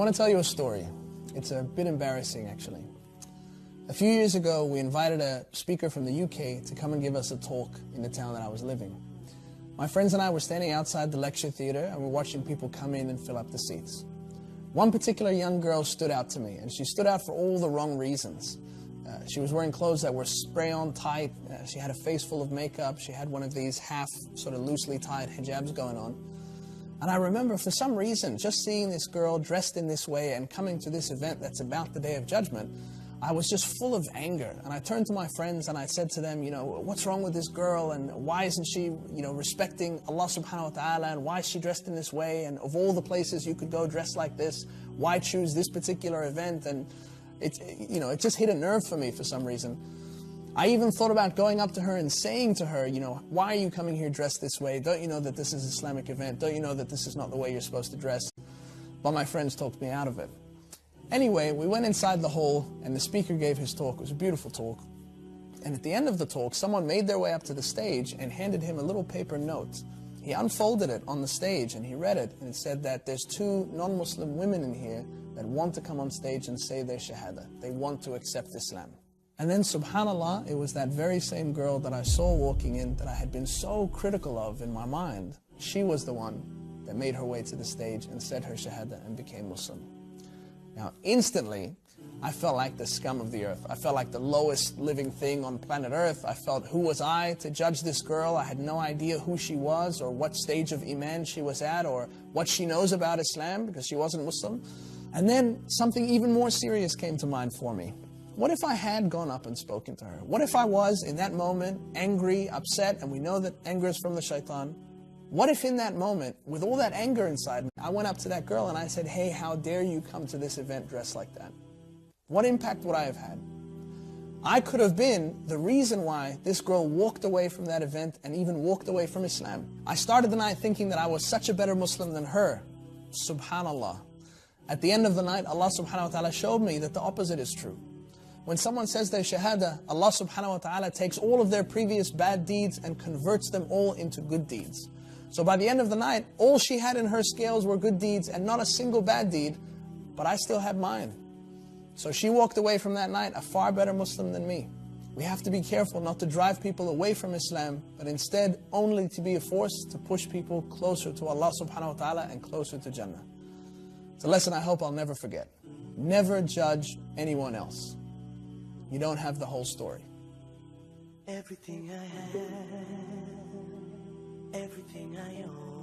want to tell you a story. It's a bit embarrassing, actually. A few years ago, we invited a speaker from the UK to come and give us a talk in the town that I was living. My friends and I were standing outside the lecture theater and we're watching people come in and fill up the seats. One particular young girl stood out to me, and she stood out for all the wrong reasons. She was wearing clothes that were spray-on tight. She had a face full of makeup. She had one of these half sort of loosely tied hijabs going on. And I remember for some reason, just seeing this girl dressed in this way and coming to this event that's about the Day of Judgment, I was just full of anger. And I turned to my friends and I said to them, what's wrong with this girl, and why isn't she, respecting Allah subhanahu wa ta'ala, and why is she dressed in this way, and of all the places you could go dressed like this, why choose this particular event? And it just hit a nerve for me for some reason. I even thought about going up to her and saying to her, why are you coming here dressed this way? Don't you know that this is an Islamic event? Don't you know that this is not the way you're supposed to dress? But my friends talked me out of it. Anyway, we went inside the hall and the speaker gave his talk. It was a beautiful talk. And at the end of the talk, someone made their way up to the stage and handed him a little paper note. He unfolded it on the stage and he read it, and it said that there's 2 non-Muslim women in here that want to come on stage and say their shahada. They want to accept Islam. And then, subhanallah, it was that very same girl that I saw walking in that I had been so critical of in my mind. She was the one that made her way to the stage and said her shahada and became Muslim. Now, instantly, I felt like the scum of the earth. I felt like the lowest living thing on planet Earth. I felt, who was I to judge this girl? I had no idea who she was or what stage of Iman she was at or what she knows about Islam, because she wasn't Muslim. And then something even more serious came to mind for me. What if I had gone up and spoken to her? What if I was, in that moment, angry, upset, and we know that anger is from the shaitan? What if in that moment, with all that anger inside me, I went up to that girl and I said, hey, how dare you come to this event dressed like that? What impact would I have had? I could have been the reason why this girl walked away from that event and even walked away from Islam. I started the night thinking that I was such a better Muslim than her. Subhanallah. At the end of the night, Allah subhanahu wa ta'ala showed me that the opposite is true. When someone says their shahada, Allah subhanahu wa ta'ala takes all of their previous bad deeds and converts them all into good deeds. So by the end of the night, all she had in her scales were good deeds and not a single bad deed, but I still had mine. So she walked away from that night a far better Muslim than me. We have to be careful not to drive people away from Islam, but instead only to be a force to push people closer to Allah subhanahu wa ta'ala and closer to Jannah. It's a lesson I hope I'll never forget. Never judge anyone else. You don't have the whole story. Everything I have, everything I own.